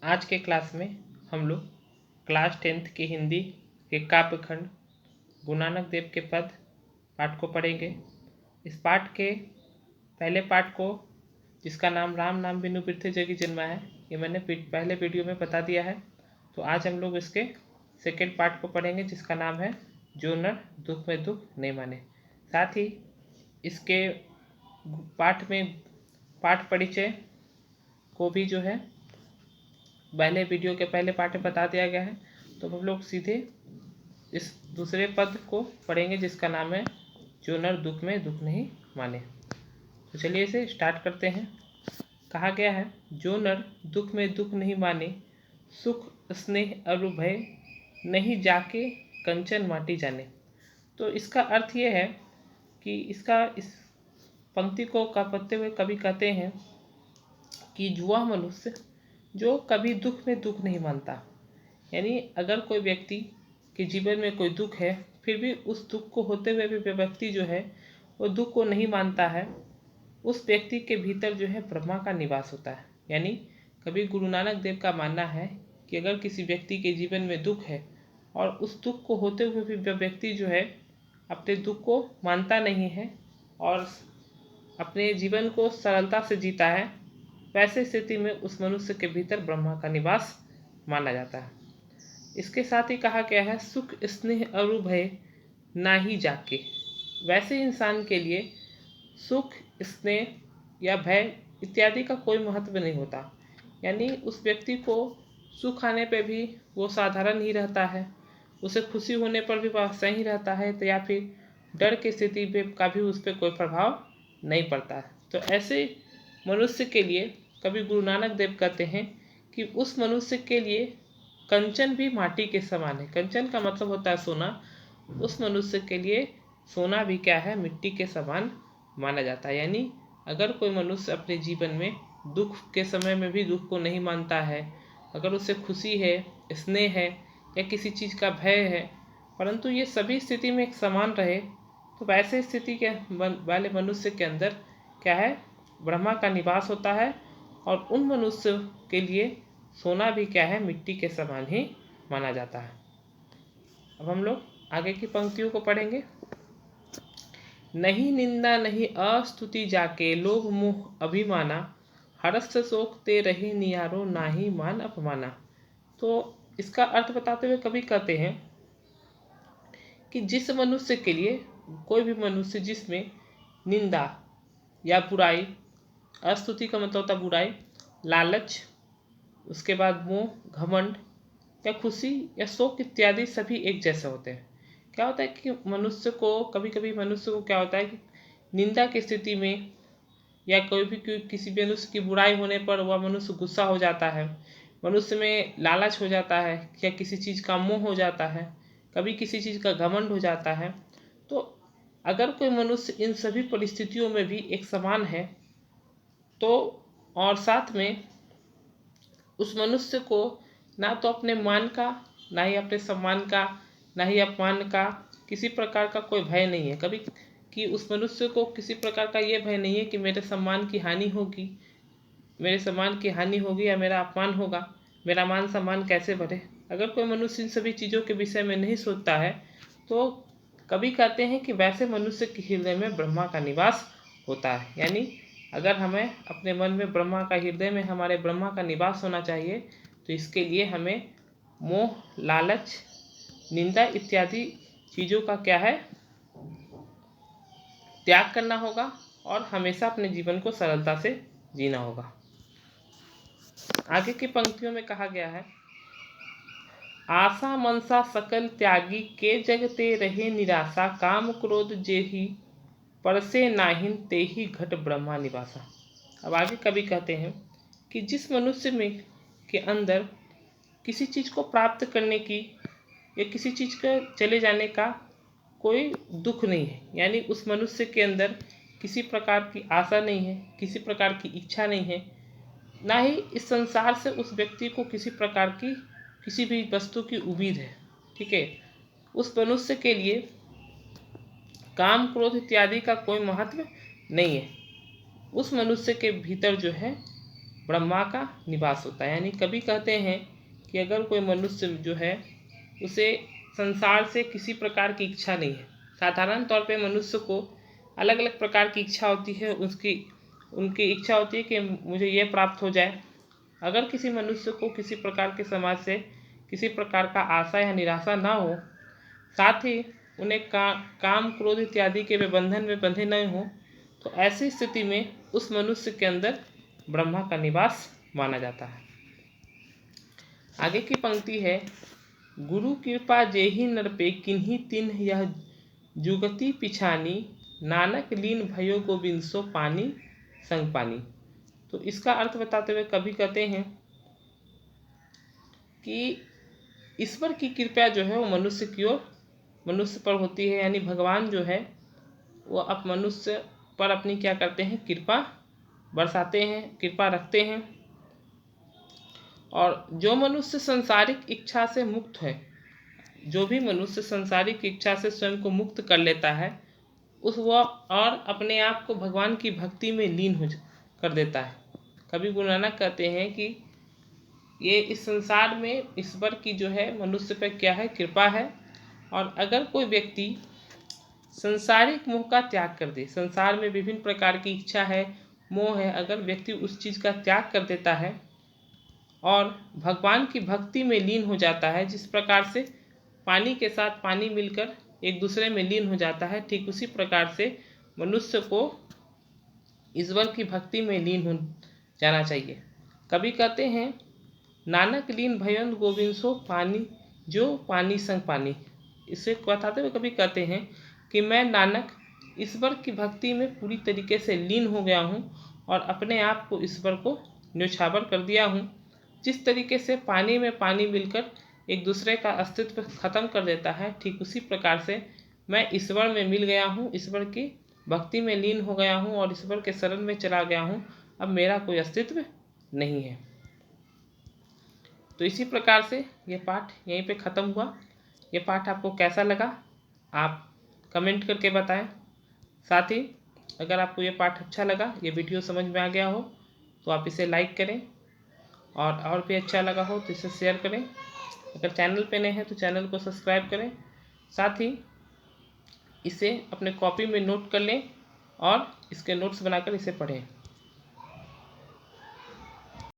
आज के क्लास में हम लोग क्लास 10th की हिंदी के काव्य खंड गुरु नानक देव के पद पाठ को पढ़ेंगे। इस पाठ के पहले पाठ को, जिसका नाम राम नाम बिनु बिरथे जगी जन्मा है, ये मैंने पहले वीडियो में बता दिया है। तो आज हम लोग इसके सेकेंड पार्ट को पढ़ेंगे, जिसका नाम है जो नर दुख में दुख नहीं माने। साथ ही इसके पाठ में पाठ परिचय को भी जो है पहले वीडियो के पहले पार्ट में बता दिया गया है। तो हम लोग सीधे इस दूसरे पद को पढ़ेंगे, जिसका नाम है जो नर दुख में दुख नहीं माने। तो चलिए इसे स्टार्ट करते हैं। कहा गया है, जो नर दुख में दुख नहीं माने, सुख स्नेह अरु भय नहीं जाके कंचन माटी जाने। तो इसका अर्थ ये है कि इस पंक्ति को पढ़ते हुए कवि कहते हैं कि वह मनुष्य जो कभी दुख में दुख नहीं मानता, यानी अगर कोई व्यक्ति के जीवन में कोई दुख है, फिर भी उस दुख को होते हुए भी व्यक्ति जो है वो दुख को नहीं मानता है, उस व्यक्ति के भीतर जो है ब्रह्मा का निवास होता है। यानी कभी गुरु नानक देव का मानना है कि अगर किसी व्यक्ति के जीवन में दुख है और उस दुख को होते हुए भी व्यक्ति जो है अपने दुख को मानता नहीं है और अपने जीवन को सरलता से जीता है, वैसे स्थिति में उस मनुष्य के भीतर ब्रह्मा का निवास माना जाता है। इसके साथ ही कहा गया है, सुख स्नेह अरु भय नाही जाके। वैसे इंसान के लिए सुख स्नेह या भय इत्यादि का कोई महत्व नहीं होता। यानी उस व्यक्ति को सुख आने पर भी वो साधारण ही रहता है, उसे खुशी होने पर भी वह सही रहता है, तो या फिर डर की स्थिति में का भी उस पर कोई प्रभाव नहीं पड़ता है। तो ऐसे मनुष्य के लिए कभी गुरु नानक देव कहते हैं कि उस मनुष्य के लिए कंचन भी माटी के समान है। कंचन का मतलब होता है सोना। उस मनुष्य के लिए सोना भी क्या है, मिट्टी के समान माना जाता है। यानी अगर कोई मनुष्य अपने जीवन में दुख के समय में भी दुख को नहीं मानता है, अगर उसे खुशी है, स्नेह है या किसी चीज़ का भय है, परंतु ये सभी स्थिति में एक समान रहे, तो वैसे स्थिति के वाले मनुष्य के अंदर क्या है, ब्रह्मा का निवास होता है। और उन मनुष्य के लिए सोना भी क्या है, मिट्टी के समान ही माना जाता है। अब हम लोग आगे की पंक्तियों को पढ़ेंगे। नहीं निंदा नहीं अस्तुति जाके, लोभ मोह अभिमाना, हर्ष शोक ते रहे नियारो, नाही मान अपमाना। तो इसका अर्थ बताते हुए कवि कहते हैं कि जिस मनुष्य के लिए, कोई भी मनुष्य जिसमें निंदा या बुराई, अस्तुति का मतलब होता है बुराई, लालच, उसके बाद मोह, घमंड या खुशी या शोक इत्यादि सभी एक जैसे होते हैं। क्या होता है कि मनुष्य को कभी कभी मनुष्य को क्या होता है कि निंदा की स्थिति में या कोई भी किसी भी मनुष्य की बुराई होने पर वह मनुष्य गुस्सा हो जाता है, मनुष्य में लालच हो जाता है या किसी चीज़ का मोह हो जाता है, कभी किसी चीज़ का घमंड हो जाता है। तो अगर कोई मनुष्य इन सभी परिस्थितियों में भी एक समान है, तो और साथ में उस मनुष्य को ना तो अपने मान का, ना ही अपने सम्मान का, ना ही अपमान का किसी प्रकार का कोई भय नहीं है। कभी कि उस मनुष्य को किसी प्रकार का ये भय नहीं है कि मेरे सम्मान की हानि होगी, मेरे सम्मान की हानि होगी या मेरा अपमान होगा, मेरा मान सम्मान कैसे बढ़े। अगर कोई मनुष्य इन सभी चीज़ों के विषय में नहीं सोचता है, तो कभी कहते हैं कि वैसे मनुष्य के हृदय में ब्रह्मा का निवास होता है। यानी अगर हमें अपने मन में ब्रह्मा का, हृदय में हमारे ब्रह्मा का निवास होना चाहिए, तो इसके लिए हमें मोह, लालच, निंदा इत्यादि चीज़ों का क्या है, त्याग करना होगा और हमेशा अपने जीवन को सरलता से जीना होगा। आगे की पंक्तियों में कहा गया है, आशा मनसा सकल त्यागी, के जगते रहे निराशा, काम क्रोध जेहि परसे नाहिन, ते ही घट ब्रह्मा निवासा। अब आगे कवि कहते हैं कि जिस मनुष्य में के अंदर किसी चीज़ को प्राप्त करने की या किसी चीज़ के चले जाने का कोई दुख नहीं है, यानी उस मनुष्य के अंदर किसी प्रकार की आशा नहीं है, किसी प्रकार की इच्छा नहीं है, ना ही इस संसार से उस व्यक्ति को किसी प्रकार की किसी भी वस्तु की उम्मीद है। ठीक है, उस मनुष्य के लिए काम क्रोध इत्यादि का कोई महत्व नहीं है। उस मनुष्य के भीतर जो है ब्रह्मा का निवास होता है। यानी कभी कहते हैं कि अगर कोई मनुष्य जो है उसे संसार से किसी प्रकार की इच्छा नहीं है। साधारण तौर पे मनुष्य को अलग अलग प्रकार की इच्छा होती है, उनकी इच्छा होती है कि मुझे ये प्राप्त हो जाए। अगर किसी मनुष्य को किसी प्रकार के समाज से किसी प्रकार का आशा या निराशा ना हो, साथ ही उन्हें काम क्रोध इत्यादि के वे बंधन में बंधे नहीं हो, तो ऐसी स्थिति में उस मनुष्य के अंदर ब्रह्मा का निवास माना जाता है। आगे की पंक्ति है, गुरु कृपा जेहि नर पे किन्हीं तिन्ह यह जुगति पिछानी, नानक लीन भयो गोविंद सो पानी संग पानी। तो इसका अर्थ बताते हुए कवि कहते हैं कि ईश्वर की कृपा जो है वो मनुष्य पर होती है। यानी भगवान जो है वो अब मनुष्य पर अपनी क्या करते हैं, कृपा बरसाते हैं, कृपा रखते हैं। और जो मनुष्य संसारिक इच्छा से मुक्त है, जो भी मनुष्य संसारिक इच्छा से स्वयं को मुक्त कर लेता है, वह और अपने आप को भगवान की भक्ति में लीन कर देता है। कवि गुरु नानक कहते हैं कि ये इस संसार में ईश्वर की जो है मनुष्य पर क्या है, कृपा है। और अगर कोई व्यक्ति संसारिक मोह का त्याग कर दे, संसार में विभिन्न प्रकार की इच्छा है, मोह है, अगर व्यक्ति उस चीज़ का त्याग कर देता है और भगवान की भक्ति में लीन हो जाता है, जिस प्रकार से पानी के साथ पानी मिलकर एक दूसरे में लीन हो जाता है, ठीक उसी प्रकार से मनुष्य को ईश्वर की भक्ति में लीन हो जाना चाहिए। कवि कहते हैं, नानक लीन भयन गोविंद सो पानी जो पानी संग पानी। इसे बताते हुए कवि कहते हैं कि मैं नानक ईश्वर की भक्ति में पूरी तरीके से लीन हो गया हूँ और अपने आप को ईश्वर को न्योछावर कर दिया हूँ। जिस तरीके से पानी में पानी मिलकर एक दूसरे का अस्तित्व खत्म कर देता है, ठीक उसी प्रकार से मैं ईश्वर में मिल गया हूँ, ईश्वर की भक्ति में लीन हो गया हूँ और ईश्वर के शरण में चला गया हूँ। अब मेरा कोई अस्तित्व नहीं है। तो इसी प्रकार से ये पाठ यहीं पे ख़त्म हुआ। ये पाठ आपको कैसा लगा आप कमेंट करके बताएं। साथ ही अगर आपको ये पाठ अच्छा लगा, ये वीडियो समझ में आ गया हो, तो आप इसे लाइक करें और भी अच्छा लगा हो तो इसे शेयर करें। अगर चैनल पे नए हैं तो चैनल को सब्सक्राइब करें। साथ ही इसे अपने कॉपी में नोट कर लें और इसके नोट्स बनाकर इसे पढ़ें।